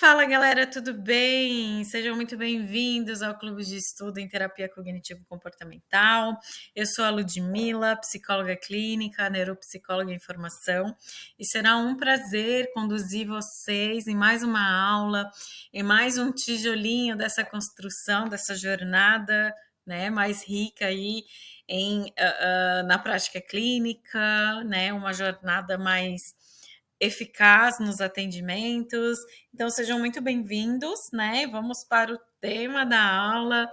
Fala galera, tudo bem? Sejam muito bem-vindos ao Clube de Estudo em Terapia Cognitivo-Comportamental. Eu sou a Ludmila, psicóloga clínica, neuropsicóloga em formação, e será um prazer conduzir vocês em mais uma aula, em mais um tijolinho dessa construção, dessa jornada, né, mais rica aí na prática clínica, né, uma jornada mais eficaz nos atendimentos. Então, sejam muito bem-vindos, né? Vamos para o tema da aula.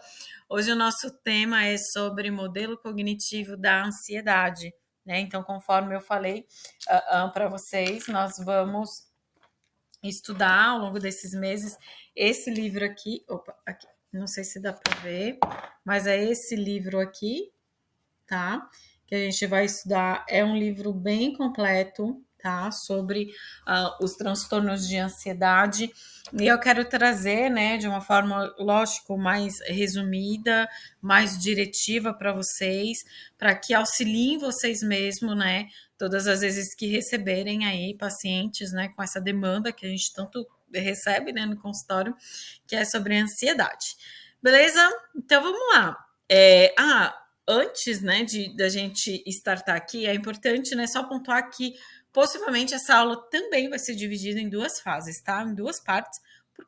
Hoje o nosso tema é sobre modelo cognitivo da ansiedade, né? Então, conforme eu falei para vocês, nós vamos estudar ao longo desses meses esse livro aqui. Opa, aqui, não sei se dá para ver, mas é esse livro aqui, tá? Que a gente vai estudar. É um livro bem completo, tá? Sobre os transtornos de ansiedade. E eu quero trazer, né, de uma forma, lógico, mais resumida, mais diretiva para vocês, para que auxiliem vocês mesmo, né, todas as vezes que receberem aí pacientes, né, com essa demanda que a gente tanto recebe, né, no consultório, que é sobre ansiedade. Beleza? Então vamos lá. Antes, né, da gente startar aqui, é importante, né, só pontuar que possivelmente essa aula também vai ser dividida em duas fases, tá? Em duas partes, por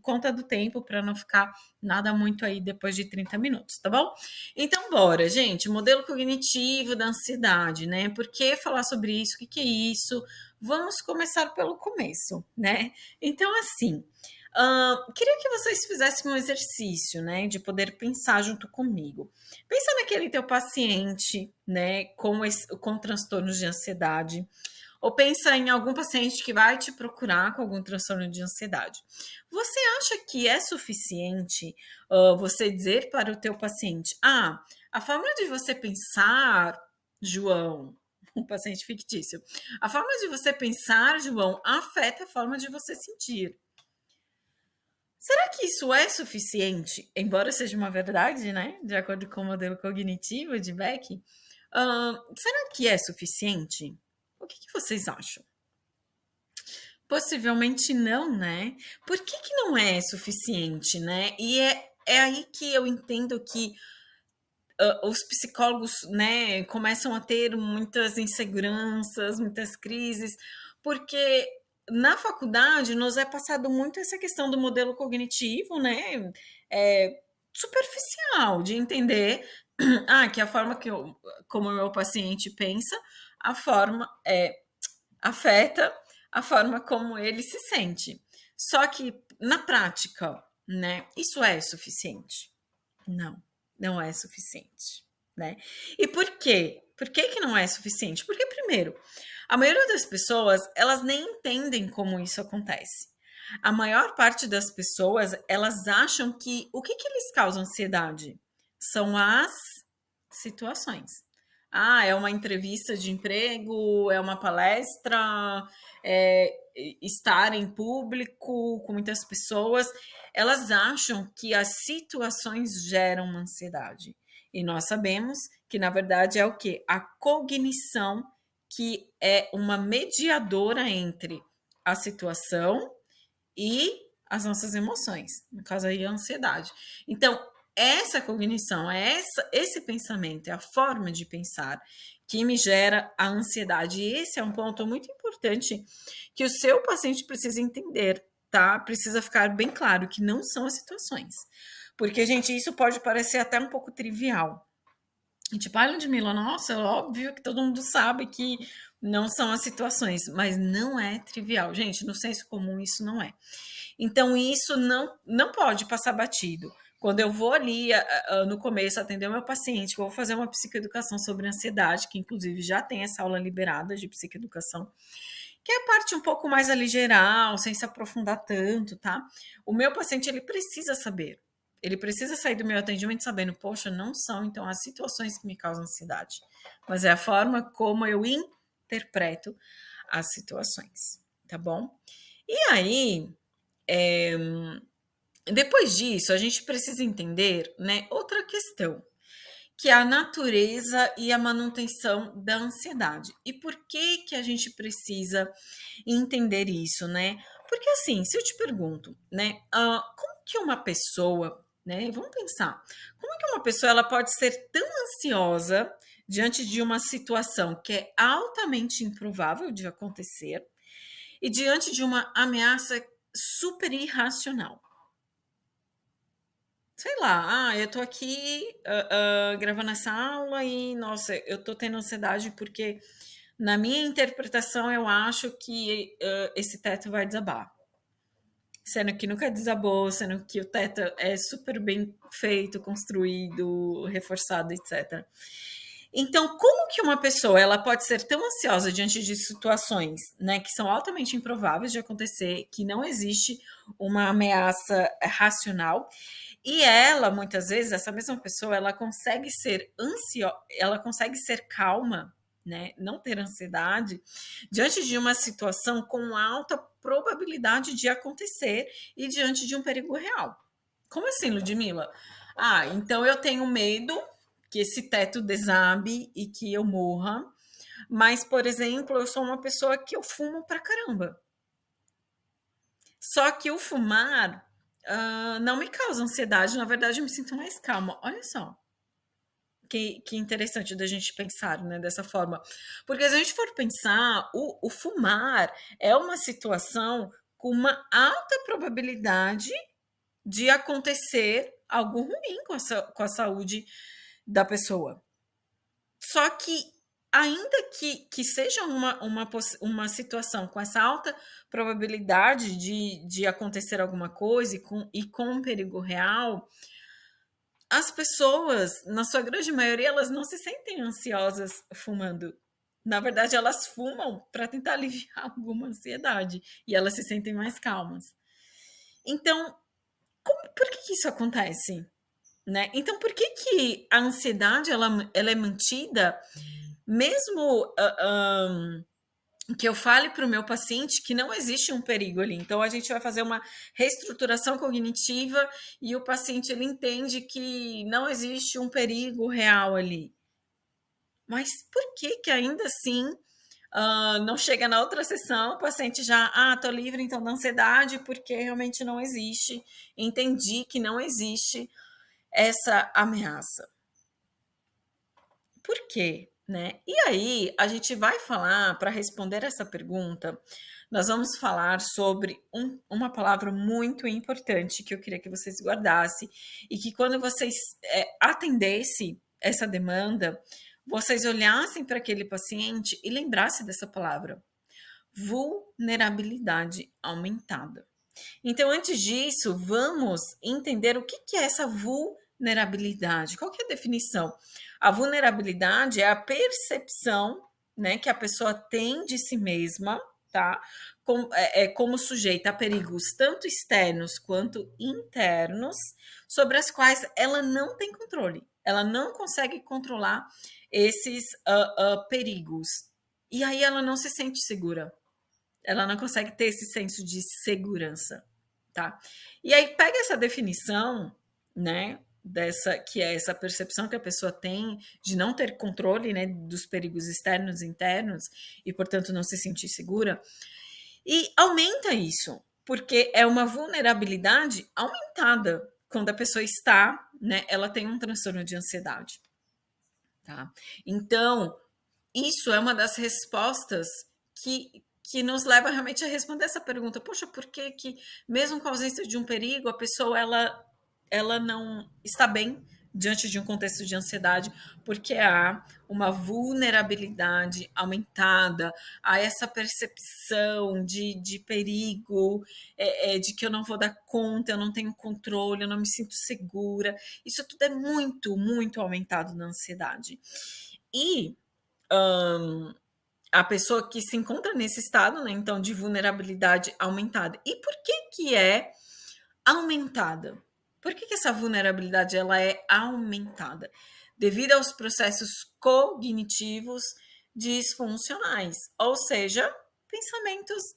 conta do tempo, para não ficar nada muito aí depois de 30 minutos, tá bom? Então, bora, gente. Modelo cognitivo da ansiedade, né? Por que falar sobre isso? O que é isso? Vamos começar pelo começo, né? Então, assim, queria que vocês fizessem um exercício, né, de poder pensar junto comigo. Pensa naquele teu paciente, né, com transtornos de ansiedade, ou pensa em algum paciente que vai te procurar com algum transtorno de ansiedade. Você acha que é suficiente você dizer para o teu paciente, a forma de você pensar, João, um paciente fictício, a forma de você pensar, João, afeta a forma de você sentir. Será que isso é suficiente? Embora seja uma verdade, né? De acordo com o modelo cognitivo de Beck, será que é suficiente? O que vocês acham? Possivelmente não, né? Por que não é suficiente, né? E é aí que eu entendo que os psicólogos, né, começam a ter muitas inseguranças, muitas crises, porque na faculdade nos é passado muito essa questão do modelo cognitivo, né, superficial, de entender que a forma como o meu paciente pensa, a forma afeta a forma como ele se sente. Só que na prática, né, isso é suficiente? Não, não é suficiente, né? E por quê? Por que não é suficiente? Porque, primeiro, a maioria das pessoas, elas nem entendem como isso acontece. A maior parte das pessoas, elas acham que o que lhes causa ansiedade? São as situações. É uma entrevista de emprego, é uma palestra, é estar em público com muitas pessoas. Elas acham que as situações geram uma ansiedade. E nós sabemos que, na verdade, é o quê? A cognição, que é uma mediadora entre a situação e as nossas emoções, no caso aí a ansiedade. Então, essa cognição, esse pensamento, é a forma de pensar que me gera a ansiedade. E esse é um ponto muito importante que o seu paciente precisa entender, tá? Precisa ficar bem claro que não são as situações. Porque, gente, isso pode parecer até um pouco trivial. E tipo, Ludmila, nossa, é óbvio que todo mundo sabe que não são as situações, mas não é trivial. Gente, no senso comum isso não é. Então, isso não pode passar batido. Quando eu vou ali no começo atender o meu paciente, que eu vou fazer uma psicoeducação sobre ansiedade, que inclusive já tem essa aula liberada de psicoeducação, que é a parte um pouco mais ali geral, sem se aprofundar tanto, tá? O meu paciente, ele precisa saber. Ele precisa sair do meu atendimento sabendo, poxa, não são então as situações que me causam ansiedade, mas é a forma como eu interpreto as situações, tá bom? E aí, depois disso, a gente precisa entender, né, outra questão, que é a natureza e a manutenção da ansiedade. E por que a gente precisa entender isso, né? porque assim, se eu te pergunto, né, como que uma pessoa, né, vamos pensar, como que uma pessoa ela pode ser tão ansiosa diante de uma situação que é altamente improvável de acontecer e diante de uma ameaça super irracional? Sei lá, eu tô aqui gravando essa aula e, nossa, eu tô tendo ansiedade porque, na minha interpretação, eu acho que esse teto vai desabar. Sendo que nunca desabou, sendo que o teto é super bem feito, construído, reforçado, etc. Então, como que uma pessoa ela pode ser tão ansiosa diante de situações, né, que são altamente improváveis de acontecer, que não existe uma ameaça racional, e ela, muitas vezes, essa mesma pessoa, ela consegue ser ela consegue ser calma, né, não ter ansiedade diante de uma situação com alta probabilidade de acontecer e diante de um perigo real. Como assim, Ludmila? Então eu tenho medo que esse teto desabe e que eu morra, mas, por exemplo, eu sou uma pessoa que eu fumo pra caramba. Só que o fumar não me causa ansiedade, na verdade, eu me sinto mais calma. Olha só. Que interessante da gente pensar, né, dessa forma. Porque se a gente for pensar, o fumar é uma situação com uma alta probabilidade de acontecer algo ruim com a saúde da pessoa. Só que, ainda que seja uma situação com essa alta probabilidade de acontecer alguma coisa e com um perigo real, as pessoas, na sua grande maioria, elas não se sentem ansiosas fumando. Na verdade, elas fumam para tentar aliviar alguma ansiedade e elas se sentem mais calmas. Então, por que isso acontece? Né? Então, por que a ansiedade ela é mantida mesmo que eu fale para o meu paciente que não existe um perigo ali. Então, a gente vai fazer uma reestruturação cognitiva e o paciente ele entende que não existe um perigo real ali. Mas por que ainda assim não chega na outra sessão, o paciente já, tô livre então da ansiedade porque realmente não existe, entendi que não existe essa ameaça. Por quê? Né? E aí, a gente vai falar, para responder essa pergunta, nós vamos falar sobre uma palavra muito importante que eu queria que vocês guardassem e que quando vocês atendessem essa demanda, vocês olhassem para aquele paciente e lembrassem dessa palavra: vulnerabilidade aumentada. Então, antes disso, vamos entender o que é essa vulnerabilidade. Qual que é a definição? A vulnerabilidade é a percepção, né, que a pessoa tem de si mesma, tá? Como sujeita a perigos tanto externos quanto internos, sobre as quais ela não tem controle. Ela não consegue controlar esses perigos. E aí ela não se sente segura. Ela não consegue ter esse senso de segurança, tá? E aí pega essa definição, né, dessa que é essa percepção que a pessoa tem de não ter controle, né, dos perigos externos e internos e, portanto, não se sentir segura, e aumenta isso, porque é uma vulnerabilidade aumentada quando a pessoa está, né, ela tem um transtorno de ansiedade, tá? Então, isso é uma das respostas que nos leva realmente a responder essa pergunta. Poxa, por que que mesmo com a ausência de um perigo, a pessoa ela não está bem diante de um contexto de ansiedade? Porque há uma vulnerabilidade aumentada, a essa percepção de perigo, de que eu não vou dar conta, eu não tenho controle, eu não me sinto segura. Isso tudo é muito, muito aumentado na ansiedade. E a pessoa que se encontra nesse estado, né, então, de vulnerabilidade aumentada. E por que é aumentada? Por que essa vulnerabilidade ela é aumentada? Devido aos processos cognitivos disfuncionais, ou seja, pensamentos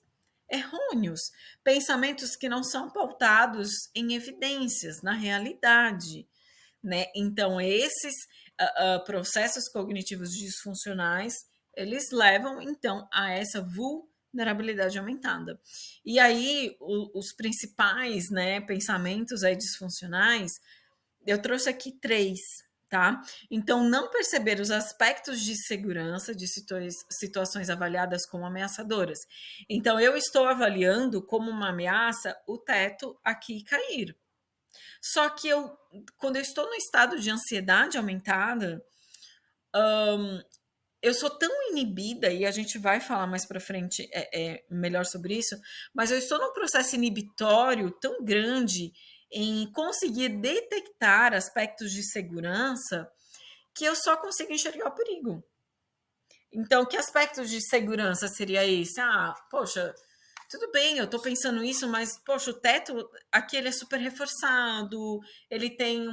errôneos, pensamentos que não são pautados em evidências, na realidade, né? Então, esses processos cognitivos disfuncionais, eles levam, então, a essa vulnerabilidade aumentada. E aí, os principais, né, pensamentos aí disfuncionais, eu trouxe aqui 3, tá? Então, não perceber os aspectos de segurança de situações avaliadas como ameaçadoras. Então, eu estou avaliando como uma ameaça o teto aqui cair. Só que quando eu estou no estado de ansiedade aumentada, eu sou tão inibida, e a gente vai falar mais para frente melhor sobre isso, mas eu estou num processo inibitório tão grande em conseguir detectar aspectos de segurança que eu só consigo enxergar o perigo. Então, que aspectos de segurança seria esse? Ah, poxa, tudo bem, eu estou pensando isso, mas, poxa, o teto aqui ele é super reforçado, ele tem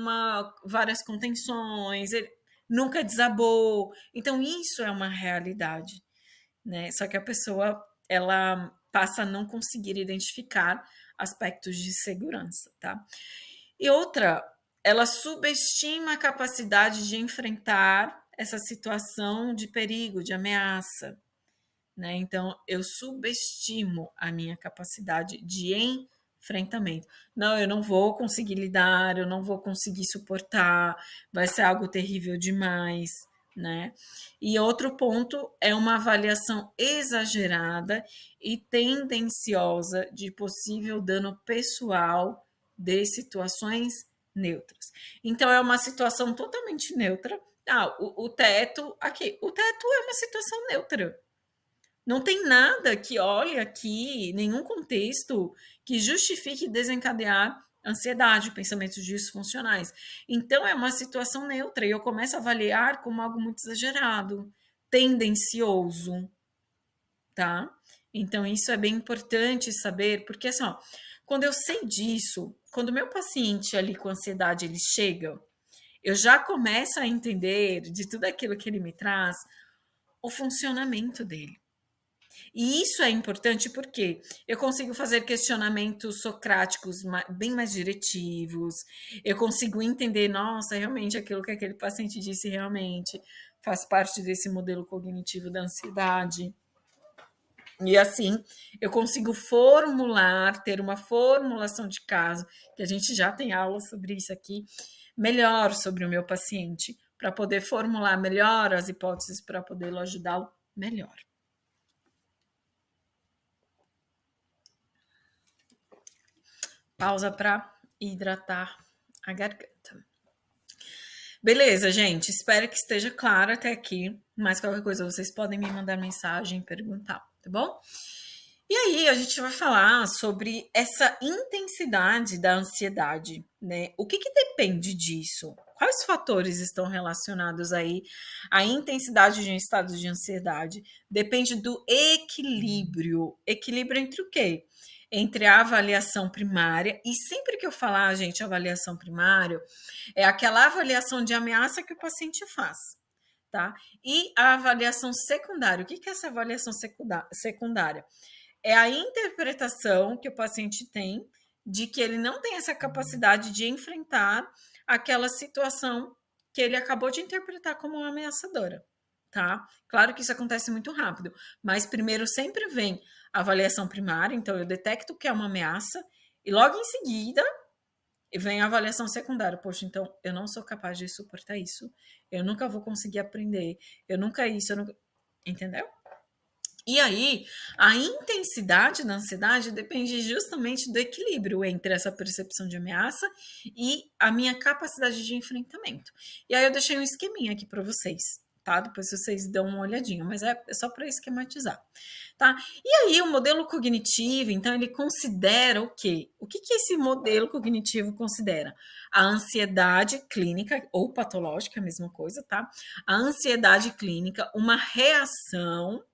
várias contenções, ele nunca desabou. Então, isso é uma realidade, né? Só que a pessoa, ela passa a não conseguir identificar aspectos de segurança, tá? E outra, ela subestima a capacidade de enfrentar essa situação de perigo, de ameaça, né? Então, eu subestimo a minha capacidade de enfrentamento. Não, eu não vou conseguir lidar, eu não vou conseguir suportar, vai ser algo terrível demais, né? E outro ponto é uma avaliação exagerada e tendenciosa de possível dano pessoal de situações neutras. Então, é uma situação totalmente neutra. Ah, o teto, aqui, o teto é uma situação neutra. Não tem nada que olhe aqui, nenhum contexto que justifique desencadear ansiedade, pensamentos disfuncionais. Então, é uma situação neutra e eu começo a avaliar como algo muito exagerado, tendencioso, tá? Então, isso é bem importante saber, porque assim, ó, quando eu sei disso, quando o meu paciente ali com ansiedade ele chega, eu já começo a entender de tudo aquilo que ele me traz o funcionamento dele. E isso é importante porque eu consigo fazer questionamentos socráticos bem mais diretivos, eu consigo entender, nossa, realmente aquilo que aquele paciente disse realmente faz parte desse modelo cognitivo da ansiedade. E assim, eu consigo formular, ter uma formulação de caso, que a gente já tem aula sobre isso aqui, melhor sobre o meu paciente, para poder formular melhor as hipóteses para poder ajudá-lo melhor. Pausa para hidratar a garganta. Beleza, gente. Espero que esteja claro até aqui. Mais qualquer coisa, vocês podem me mandar mensagem e perguntar, tá bom? E aí, a gente vai falar sobre essa intensidade da ansiedade, né? O que depende disso? Quais fatores estão relacionados aí à intensidade de um estado de ansiedade? Depende do equilíbrio. Equilíbrio entre o quê? Entre a avaliação primária, e sempre que eu falar, gente, avaliação primária, é aquela avaliação de ameaça que o paciente faz, tá? E a avaliação secundária. O que é essa avaliação secundária? É a interpretação que o paciente tem de que ele não tem essa capacidade de enfrentar aquela situação que ele acabou de interpretar como uma ameaçadora, tá? Claro que isso acontece muito rápido, mas primeiro sempre vem a avaliação primária, então eu detecto que é uma ameaça, e logo em seguida vem a avaliação secundária. Poxa, então eu não sou capaz de suportar isso, eu nunca vou conseguir aprender, eu nunca isso, eu nunca... Entendeu? E aí, a intensidade da ansiedade depende justamente do equilíbrio entre essa percepção de ameaça e a minha capacidade de enfrentamento. E aí eu deixei um esqueminha aqui para vocês, tá? Depois vocês dão uma olhadinha, mas é só para esquematizar, tá? E aí o modelo cognitivo, então, ele considera o quê? O que esse modelo cognitivo considera? A ansiedade clínica ou patológica, a mesma coisa, tá? A ansiedade clínica, uma reação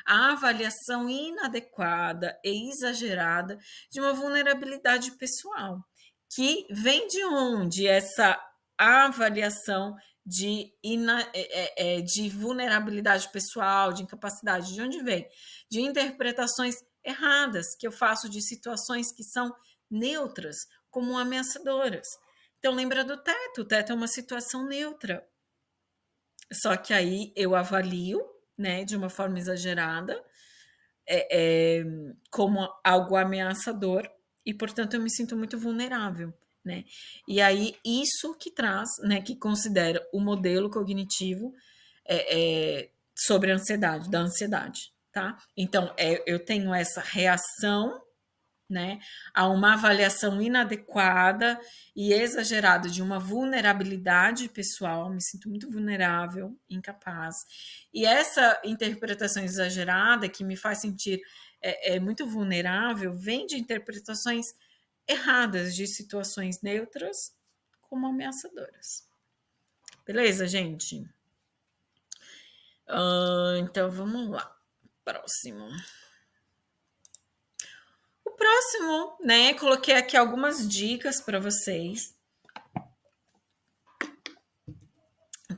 à avaliação inadequada e exagerada de uma vulnerabilidade pessoal, que vem de onde essa avaliação de vulnerabilidade pessoal, de incapacidade, de onde vem? De interpretações erradas que eu faço de situações que são neutras, como ameaçadoras. Então, lembra do teto? O teto é uma situação neutra. Só que aí eu avalio, né, de uma forma exagerada, como algo ameaçador, e, portanto, eu me sinto muito vulnerável, né? E aí, isso que traz, né, que considera o modelo cognitivo sobre a ansiedade, da ansiedade, tá? Então, eu tenho essa reação, né, a uma avaliação inadequada e exagerada de uma vulnerabilidade pessoal, me sinto muito vulnerável, incapaz. E essa interpretação exagerada que me faz sentir muito vulnerável vem de interpretações erradas de situações neutras como ameaçadoras. Beleza, gente? Então vamos lá. Próximo. O próximo, né? Coloquei aqui algumas dicas para vocês,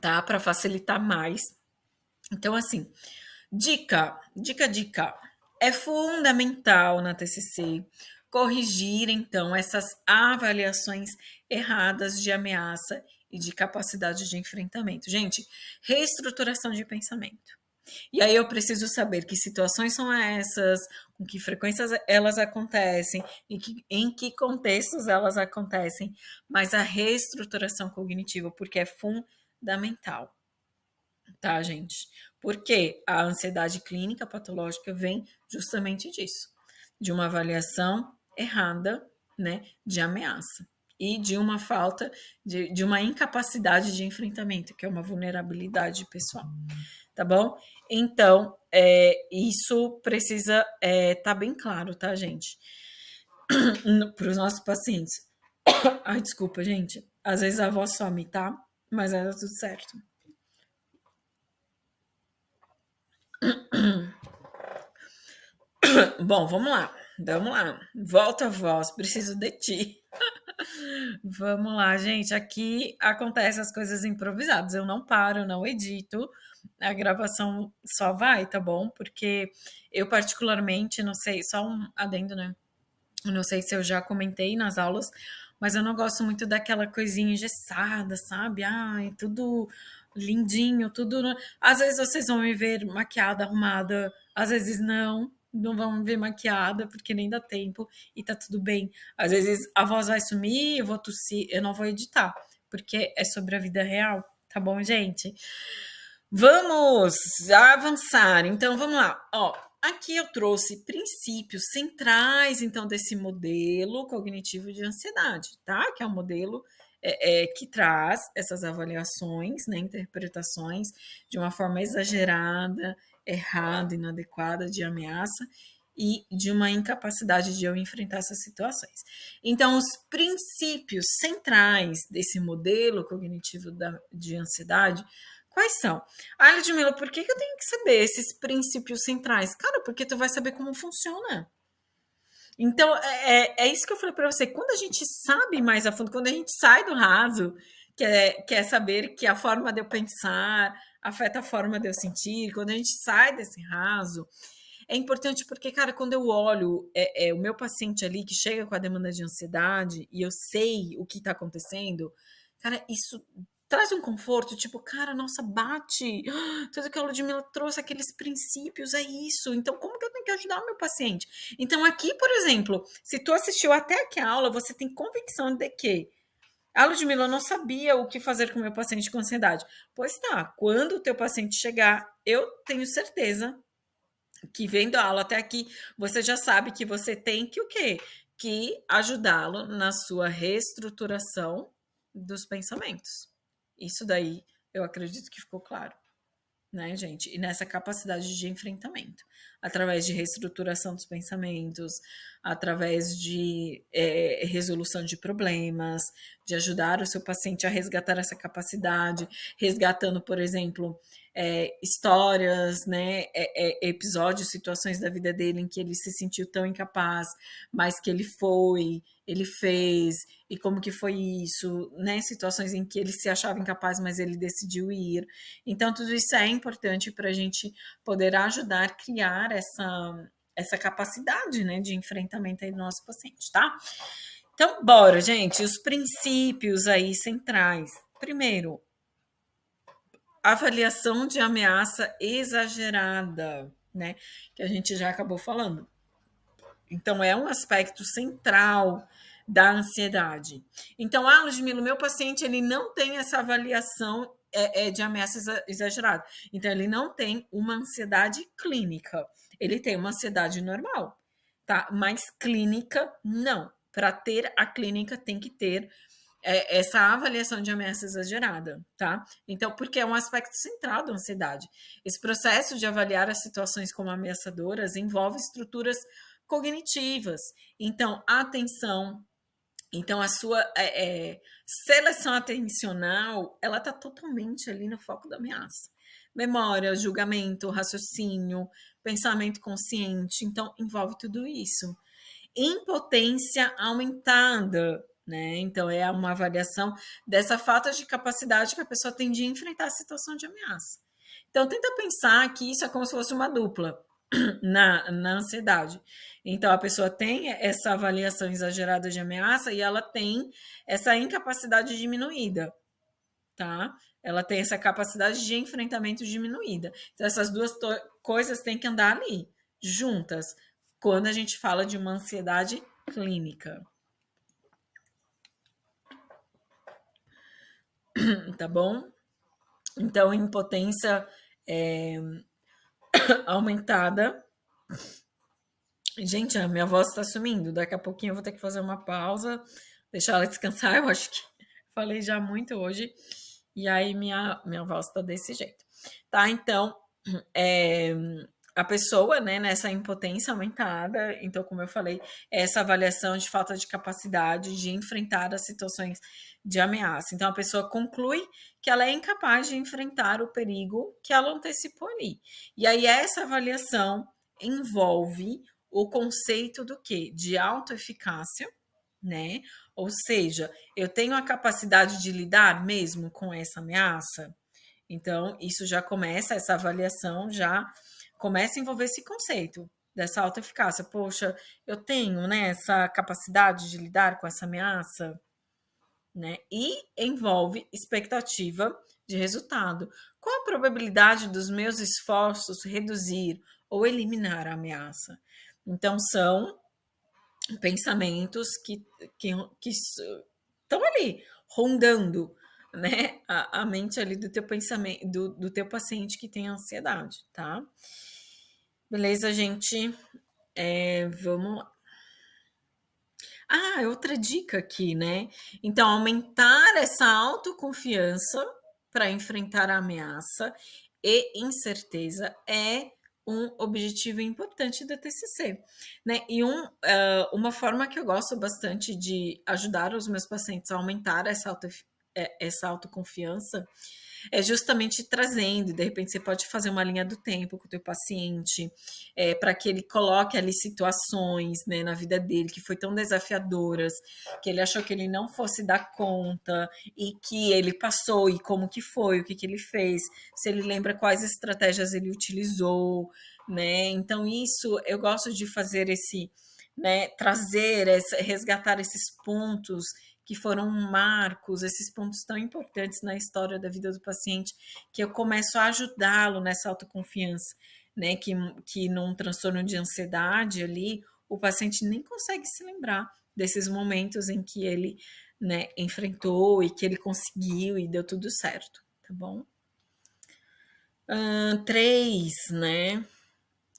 tá? Para facilitar mais. Então, assim, dica. É fundamental na TCC corrigir, então, essas avaliações erradas de ameaça e de capacidade de enfrentamento. Gente, reestruturação de pensamento. E aí eu preciso saber que situações são essas, com que frequências elas acontecem, em que contextos elas acontecem, mas a reestruturação cognitiva, porque é fundamental, tá, gente? Porque a ansiedade clínica patológica vem justamente disso, de uma avaliação errada, né, de ameaça e de uma falta, de uma incapacidade de enfrentamento, que é uma vulnerabilidade pessoal, tá bom? Então, isso precisa tá bem claro, tá, gente? Para os nossos pacientes. Ai, desculpa, gente. Às vezes a voz some, tá? Mas era tudo certo. Bom, vamos lá. Vamos lá. Volta a voz, preciso de ti. Vamos lá, gente. Aqui acontecem as coisas improvisadas. Eu não paro, não edito. A gravação só vai, tá bom? Porque eu, particularmente, não sei, só um adendo, né? Eu não sei se eu já comentei nas aulas, mas eu não gosto muito daquela coisinha engessada, sabe? Ai, tudo lindinho, tudo. Às vezes vocês vão me ver maquiada, arrumada, às vezes não vão me ver maquiada, porque nem dá tempo e tá tudo bem. Às vezes a voz vai sumir, eu vou tossir, eu não vou editar, porque é sobre a vida real, tá bom, gente? Vamos avançar. Então, vamos lá. Ó, aqui eu trouxe princípios centrais, então, desse modelo cognitivo de ansiedade, tá? Que é um modelo que traz essas avaliações, né, interpretações de uma forma exagerada, errada, inadequada, de ameaça e de uma incapacidade de eu enfrentar essas situações. Então, os princípios centrais desse modelo cognitivo de ansiedade, quais são? Ah, Ludmila, por que eu tenho que saber esses princípios centrais? Cara, porque tu vai saber como funciona. Então, é isso que eu falei para você. Quando a gente sabe mais a fundo, quando a gente sai do raso, quer saber que a forma de eu pensar afeta a forma de eu sentir, quando a gente sai desse raso, é importante porque, cara, quando eu olho o meu paciente ali que chega com a demanda de ansiedade e eu sei o que está acontecendo, cara, isso traz um conforto, tipo, cara, nossa, bate. Tudo que a Ludmilla trouxe, aqueles princípios, é isso. Então, como que eu tenho que ajudar o meu paciente? Então, aqui, por exemplo, se tu assistiu até aqui a aula, você tem convicção de que a Ludmilla não sabia o que fazer com o meu paciente com ansiedade. Pois tá, quando o teu paciente chegar, eu tenho certeza que vendo a aula até aqui, você já sabe que você tem que o quê? Que ajudá-lo na sua reestruturação dos pensamentos. Isso daí eu acredito que ficou claro, né, gente? E nessa capacidade de enfrentamento, através de reestruturação dos pensamentos, através de resolução de problemas, de ajudar o seu paciente a resgatar essa capacidade, resgatando, por exemplo, histórias, né, episódios, situações da vida dele em que ele se sentiu tão incapaz, mas que ele fez, e como que foi isso, né, situações em que ele se achava incapaz, mas ele decidiu ir. Então, tudo isso é importante para a gente poder ajudar a criar essa capacidade, né, de enfrentamento aí do nosso paciente, tá? Então, bora, gente, os princípios aí centrais. Primeiro, avaliação de ameaça exagerada, né? Que a gente já acabou falando. Então, é um aspecto central da ansiedade. Então, Ludmila, meu paciente ele não tem essa avaliação de ameaça exagerada. Então, ele não tem uma ansiedade clínica. Ele tem uma ansiedade normal, tá? Mas clínica, não. Para ter a clínica, tem que ter essa avaliação de ameaça exagerada, tá? Então, porque é um aspecto central da ansiedade. Esse processo de avaliar as situações como ameaçadoras envolve estruturas cognitivas. Então, a atenção, então a sua seleção atencional, ela está totalmente ali no foco da ameaça. Memória, julgamento, raciocínio, pensamento consciente, então envolve tudo isso. Impotência aumentada, né? Então é uma avaliação dessa falta de capacidade que a pessoa tem de enfrentar a situação de ameaça. Então tenta pensar que isso é como se fosse uma dupla na ansiedade. Então a pessoa tem essa avaliação exagerada de ameaça e ela tem essa incapacidade diminuída, tá? Ela tem essa capacidade de enfrentamento diminuída. Então essas duas coisas têm que andar ali juntas quando a gente fala de uma ansiedade clínica. Tá bom? Então, impotência aumentada. Gente, a minha voz está sumindo. Daqui a pouquinho eu vou ter que fazer uma pausa, deixar ela descansar. Eu acho que falei já muito hoje. E aí minha voz está desse jeito. Tá? Então, a pessoa, né, nessa impotência aumentada, então, como eu falei, essa avaliação de falta de capacidade de enfrentar as situações de ameaça. Então, a pessoa conclui que ela é incapaz de enfrentar o perigo que ela antecipou ali. E aí, essa avaliação envolve o conceito do quê? De autoeficácia, né? Ou seja, eu tenho a capacidade de lidar mesmo com essa ameaça? Então, isso já começa, essa avaliação já começa a envolver esse conceito dessa autoeficácia. Poxa, eu tenho, né, essa capacidade de lidar com essa ameaça, né? E envolve expectativa de resultado. Qual a probabilidade dos meus esforços reduzir ou eliminar a ameaça? Então, são pensamentos que estão ali, rondando, né, a mente ali do teu pensamento, do teu paciente que tem ansiedade, tá? Beleza, gente? Vamos lá. Outra dica aqui, né? Então, aumentar essa autoconfiança para enfrentar a ameaça e incerteza é um objetivo importante da TCC, né? E uma forma que eu gosto bastante de ajudar os meus pacientes a aumentar essa autoconfiança é justamente trazendo, de repente você pode fazer uma linha do tempo com o teu paciente, para que ele coloque ali situações, né, na vida dele que foi tão desafiadoras, que ele achou que ele não fosse dar conta e que ele passou e como que foi, o que que ele fez, se ele lembra quais estratégias ele utilizou, né? Então isso eu gosto de fazer né, resgatar esses pontos que foram marcos, esses pontos tão importantes na história da vida do paciente, que eu começo a ajudá-lo nessa autoconfiança, né? Que num transtorno de ansiedade ali, o paciente nem consegue se lembrar desses momentos em que ele, né, enfrentou e que ele conseguiu e deu tudo certo, tá bom? 3, né?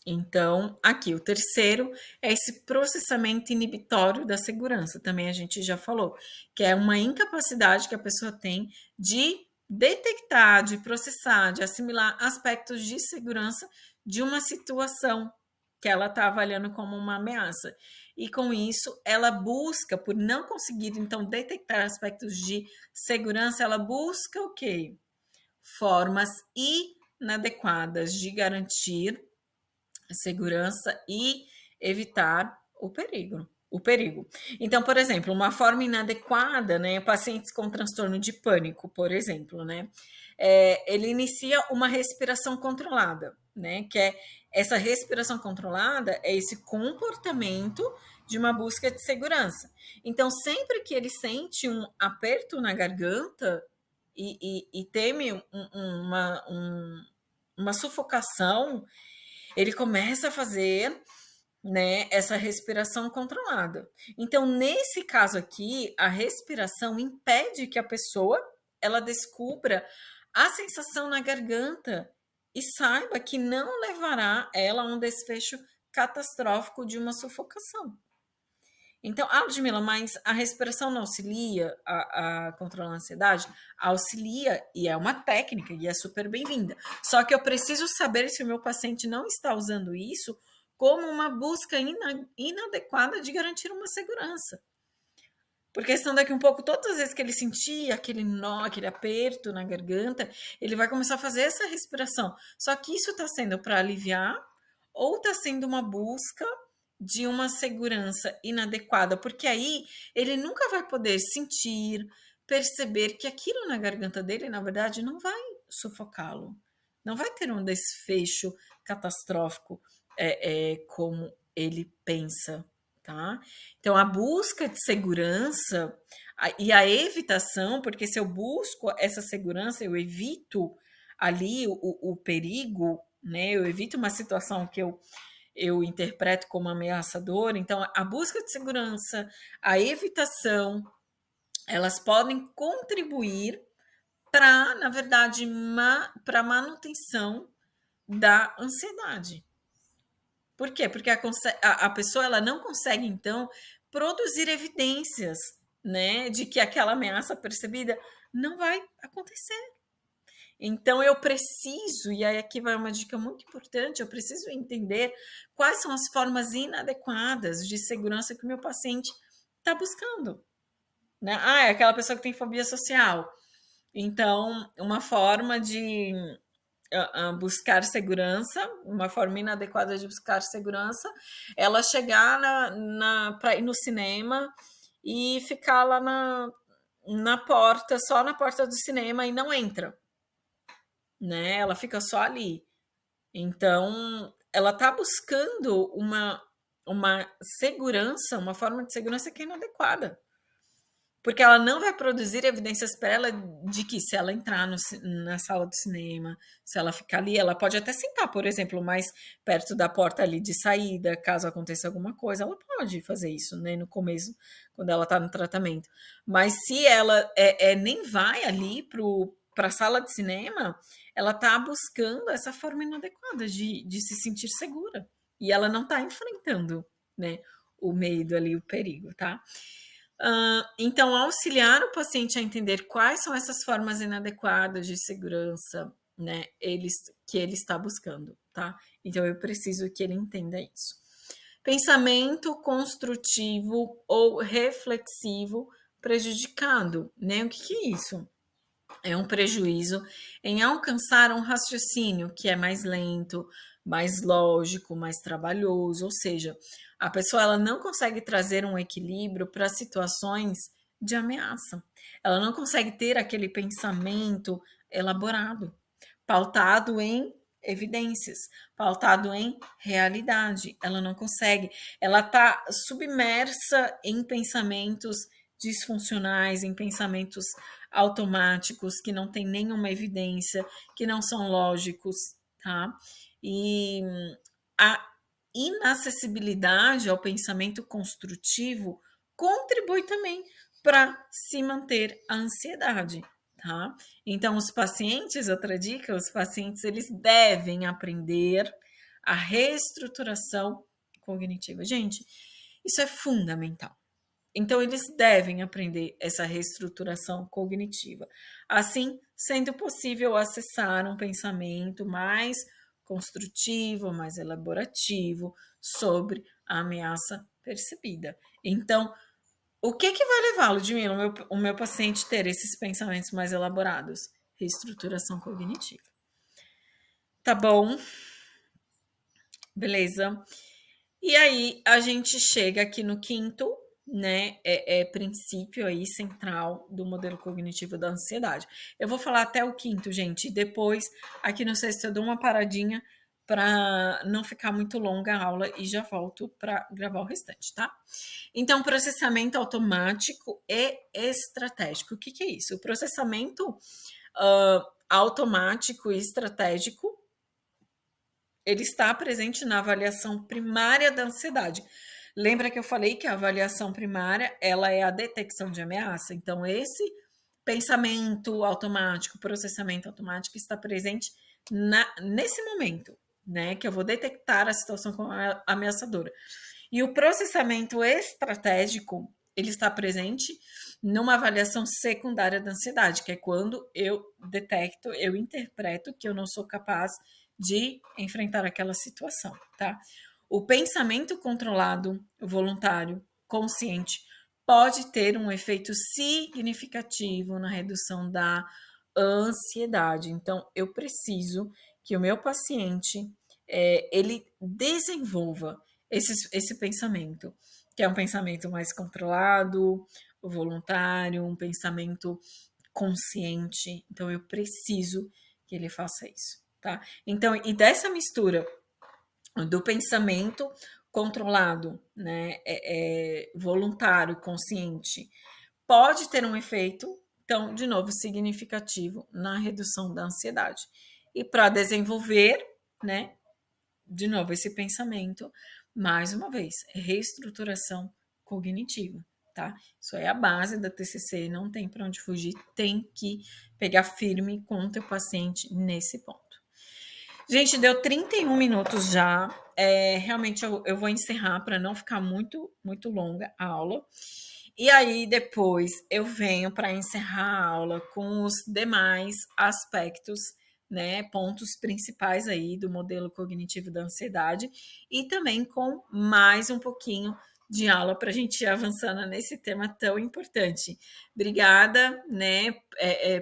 Então, aqui, o terceiro é esse processamento inibitório da segurança, também a gente já falou, que é uma incapacidade que a pessoa tem de detectar, de processar, de assimilar aspectos de segurança de uma situação que ela está avaliando como uma ameaça. E com isso, ela busca, por não conseguir, então, detectar aspectos de segurança, ela busca o quê? Formas inadequadas de garantir segurança e evitar o perigo. Então, por exemplo, uma forma inadequada, né, pacientes com transtorno de pânico, por exemplo, né, ele inicia uma respiração controlada, né, que é essa respiração controlada é esse comportamento de uma busca de segurança. Então, sempre que ele sente um aperto na garganta, e teme uma sufocação, ele começa a fazer, né, essa respiração controlada. Então, nesse caso aqui, a respiração impede que a pessoa ela descubra a sensação na garganta e saiba que não levará ela a um desfecho catastrófico de uma sufocação. Então, Ludmila, mas a respiração não auxilia a controlar a ansiedade? Auxilia, e é uma técnica, e é super bem-vinda. Só que eu preciso saber se o meu paciente não está usando isso como uma busca inadequada de garantir uma segurança. Porque senão daqui um pouco, todas as vezes que ele sentir aquele nó, aquele aperto na garganta, ele vai começar a fazer essa respiração. Só que isso está sendo para aliviar ou está sendo uma busca de uma segurança inadequada, porque aí ele nunca vai poder sentir, perceber que aquilo na garganta dele, na verdade, não vai sufocá-lo, não vai ter um desfecho catastrófico como ele pensa, tá? Então, a busca de segurança e a evitação, porque se eu busco essa segurança, eu evito ali o perigo, né? Eu evito uma situação que eu interpreto como ameaçadora. Então, a busca de segurança, a evitação, elas podem contribuir para, na verdade, para a manutenção da ansiedade. Por quê? Porque a pessoa ela não consegue, então, produzir evidências, né, de que aquela ameaça percebida não vai acontecer. Então, eu preciso, e aí aqui vai uma dica muito importante, eu preciso entender quais são as formas inadequadas de segurança que o meu paciente está buscando. Né? É aquela pessoa que tem fobia social. Então, uma forma de buscar segurança, uma forma inadequada de buscar segurança, ela chegar para ir no cinema e ficar lá na porta, só na porta do cinema e não entra. Né? Ela fica só ali. Então, ela está buscando uma segurança, uma forma de segurança que é inadequada. Porque ela não vai produzir evidências para ela de que se ela entrar na sala do cinema, se ela ficar ali, ela pode até sentar, por exemplo, mais perto da porta ali de saída, caso aconteça alguma coisa, ela pode fazer isso, né, no começo, quando ela está no tratamento. Mas se ela nem vai ali para a sala de cinema, ela está buscando essa forma inadequada de se sentir segura. E ela não está enfrentando, né, o medo ali, o perigo, tá? Então, auxiliar o paciente a entender quais são essas formas inadequadas de segurança, né, que ele está buscando, tá? Então, eu preciso que ele entenda isso. Pensamento construtivo ou reflexivo prejudicado, né? O que é isso? É um prejuízo em alcançar um raciocínio que é mais lento, mais lógico, mais trabalhoso, ou seja, a pessoa ela não consegue trazer um equilíbrio para situações de ameaça. Ela não consegue ter aquele pensamento elaborado, pautado em evidências, pautado em realidade. Ela não consegue. Ela está submersa em pensamentos disfuncionais, em pensamentos automáticos que não têm nenhuma evidência, que não são lógicos, tá? E a inacessibilidade ao pensamento construtivo contribui também para se manter a ansiedade, tá? Então, os pacientes, outra dica, os pacientes eles devem aprender a reestruturação cognitiva. Gente, isso é fundamental. Então, eles devem aprender essa reestruturação cognitiva. Assim, sendo possível acessar um pensamento mais construtivo, mais elaborativo sobre a ameaça percebida. Então, o que vai levar, Ludmila, o meu paciente ter esses pensamentos mais elaborados? Reestruturação cognitiva. Tá bom? Beleza. E aí, a gente chega aqui no quinto, né, princípio aí central do modelo cognitivo da ansiedade. Eu vou falar até o quinto, gente, e depois, aqui no sexto, eu dou uma paradinha para não ficar muito longa a aula e já volto para gravar o restante, tá? Então, processamento automático e estratégico. O que é isso? O processamento automático e estratégico, ele está presente na avaliação primária da ansiedade. Lembra que eu falei que a avaliação primária, ela é a detecção de ameaça. Então, esse pensamento automático, processamento automático está presente nesse momento, né? Que eu vou detectar a situação como ameaçadora. E o processamento estratégico, ele está presente numa avaliação secundária da ansiedade, que é quando eu detecto, eu interpreto que eu não sou capaz de enfrentar aquela situação, tá? O pensamento controlado, voluntário, consciente, pode ter um efeito significativo na redução da ansiedade. Então, eu preciso que o meu paciente ele desenvolva esse pensamento, que é um pensamento mais controlado, voluntário, um pensamento consciente. Então, eu preciso que ele faça isso, tá? Então, e dessa mistura do pensamento controlado, né, voluntário, consciente, pode ter um efeito, então, de novo, significativo na redução da ansiedade. E para desenvolver, né, de novo, esse pensamento, mais uma vez, reestruturação cognitiva, tá? Isso é a base da TCC, não tem para onde fugir, tem que pegar firme com o teu paciente nesse ponto. Gente, deu 31 minutos já. Realmente eu vou encerrar para não ficar muito longa a aula. E aí depois eu venho para encerrar a aula com os demais aspectos, né, pontos principais aí do modelo cognitivo da ansiedade e também com mais um pouquinho de aula para a gente ir avançando nesse tema tão importante. Obrigada, né,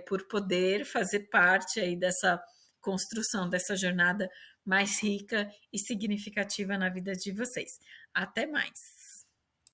por poder fazer parte aí dessa construção dessa jornada mais rica e significativa na vida de vocês. Até mais!